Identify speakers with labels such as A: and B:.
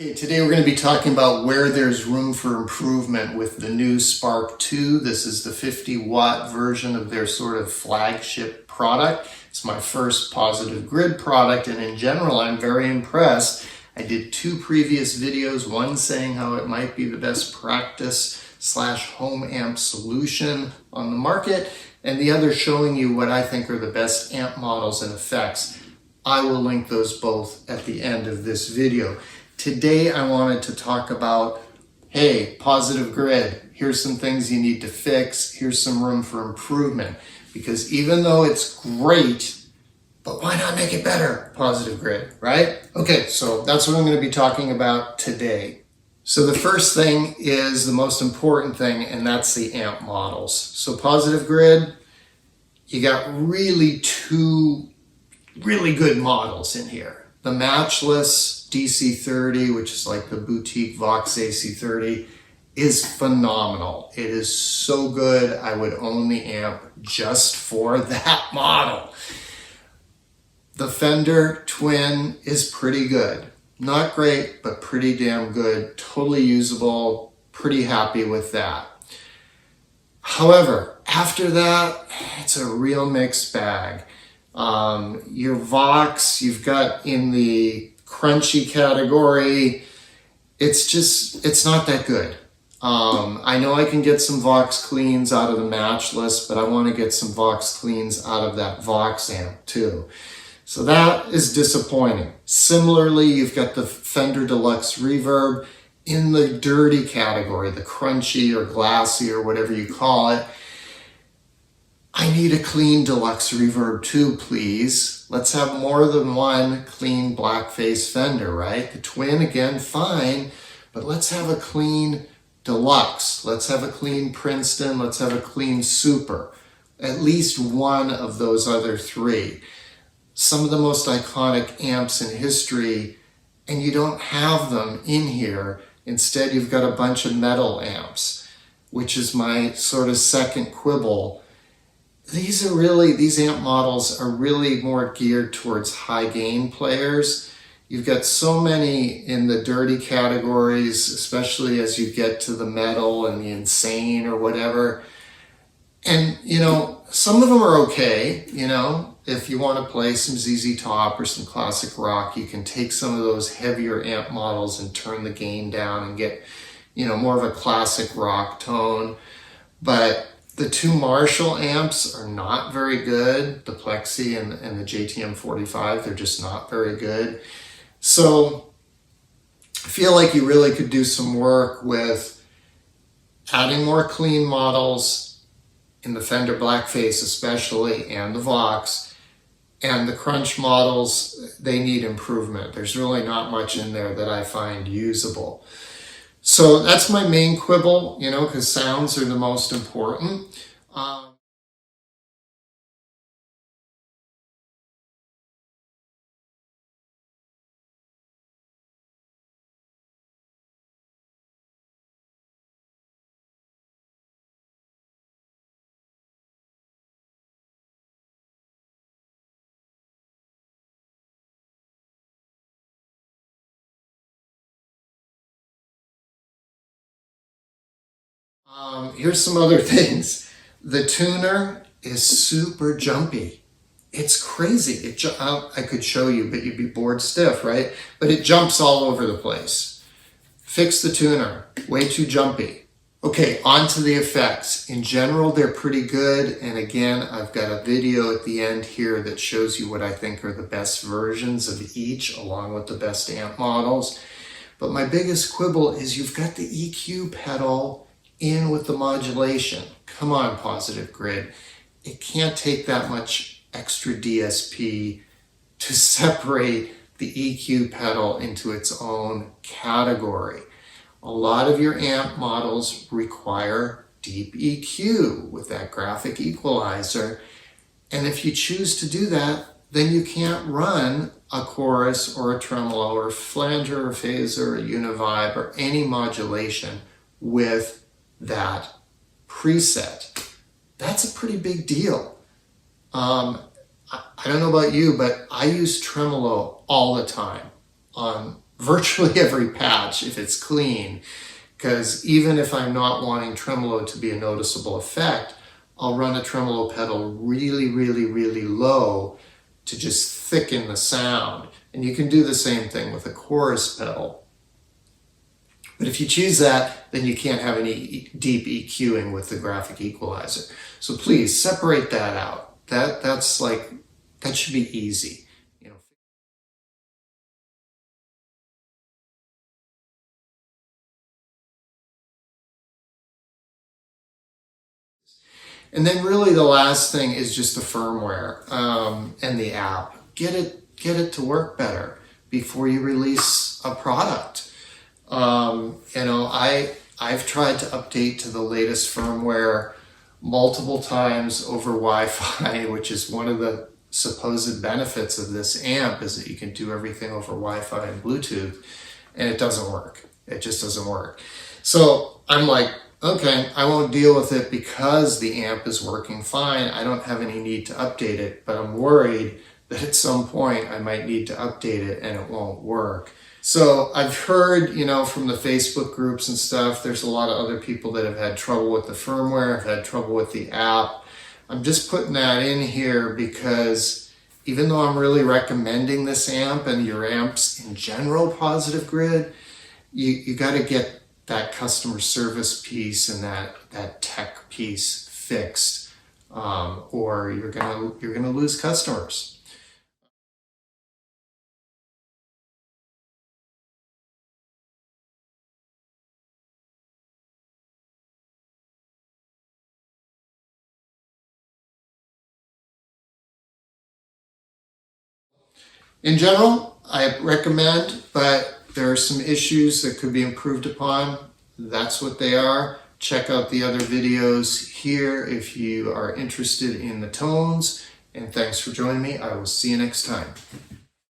A: Okay, today we're going to be talking about where there's room for improvement with the new Spark 2. This is the 50-watt version of their sort of flagship product. It's my first Positive Grid product, and in general, I'm very impressed. I did two previous videos, one saying how it might be the best practice / home amp solution on the market, and the other showing you what I think are the best amp models and effects. I will link those both at the end of this video. Today I wanted to talk about, hey, Positive Grid, here's some things you need to fix, here's some room for improvement. Because even though it's great, but why not make it better, Positive Grid, right? Okay, so that's what I'm going to be talking about today. So the first thing is the most important thing, and that's the amp models. So Positive Grid, you got really two really good models in here. The Matchless DC30, which is like the boutique Vox AC30, is phenomenal. It is so good. I would own the amp just for that model. The Fender Twin is pretty good. Not great, but pretty damn good. Totally usable. Pretty happy with that. However, after that, it's a real mixed bag. Your Vox, you've got in the crunchy category, it's not that good. I know I can get some Vox cleans out of the Matchless, but I want to get some Vox cleans out of that Vox amp too. So that is disappointing. Similarly, you've got the Fender Deluxe Reverb in the dirty category, the crunchy or glassy or whatever you call it. I need a clean Deluxe Reverb too, please. Let's have more than one clean blackface Fender, right? The Twin, again, fine, but let's have a clean Deluxe. Let's have a clean Princeton. Let's have a clean Super. At least one of those other three. Some of the most iconic amps in history, and you don't have them in here. Instead, you've got a bunch of metal amps, which is my sort of second quibble. These amp models are really more geared towards high gain players. You've got so many in the dirty categories, especially as you get to the metal and the insane or whatever. And, some of them are okay, if you want to play some ZZ Top or some classic rock, you can take some of those heavier amp models and turn the gain down and get, more of a classic rock tone. But the two Marshall amps are not very good. The Plexi and the JTM 45, they're just not very good. So I feel like you really could do some work with adding more clean models in the Fender Blackface especially, and the Vox. And the crunch models, they need improvement. There's really not much in there that I find usable. So that's my main quibble, because sounds are the most important. Here's some other things. The tuner is super jumpy. It's crazy. I could show you, but you'd be bored stiff, right? But it jumps all over the place. Fix the tuner. Way too jumpy. Okay, on to the effects. In general, they're pretty good. And again, I've got a video at the end here that shows you what I think are the best versions of each, along with the best amp models. But my biggest quibble is you've got the EQ pedal in with the modulation. Come on, Positive Grid. It can't take that much extra DSP to separate the EQ pedal into its own category. A lot of your amp models require deep EQ with that graphic equalizer. And if you choose to do that, then you can't run a chorus or a tremolo or flanger or phaser or univibe or any modulation with that preset. That's a pretty big deal. I don't know about you, but I use tremolo all the time on virtually every patch if it's clean, because even if I'm not wanting tremolo to be a noticeable effect, I'll run a tremolo pedal really, really, really low to just thicken the sound. And you can do the same thing with a chorus pedal. But if you choose that, then you can't have any deep EQing with the graphic equalizer. So please separate that out. That should be easy. And then really the last thing is just the firmware and the app. Get it to work better before you release a product. I've tried to update to the latest firmware multiple times over Wi-Fi, which is one of the supposed benefits of this amp, is that you can do everything over Wi-Fi and Bluetooth, and it doesn't work. It just doesn't work. So I'm like, okay, I won't deal with it because the amp is working fine. I don't have any need to update it, but I'm worried that at some point I might need to update it and it won't work. So I've heard, from the Facebook groups and stuff, there's a lot of other people that have had trouble with the firmware, have had trouble with the app. I'm just putting that in here because even though I'm really recommending this amp and your amps in general, Positive Grid, you got to get that customer service piece and that tech piece fixed, or you're gonna lose customers. In general, I recommend, but there are some issues that could be improved upon. That's what they are. Check out the other videos here if you are interested in the tones. And thanks for joining me. I will see you next time.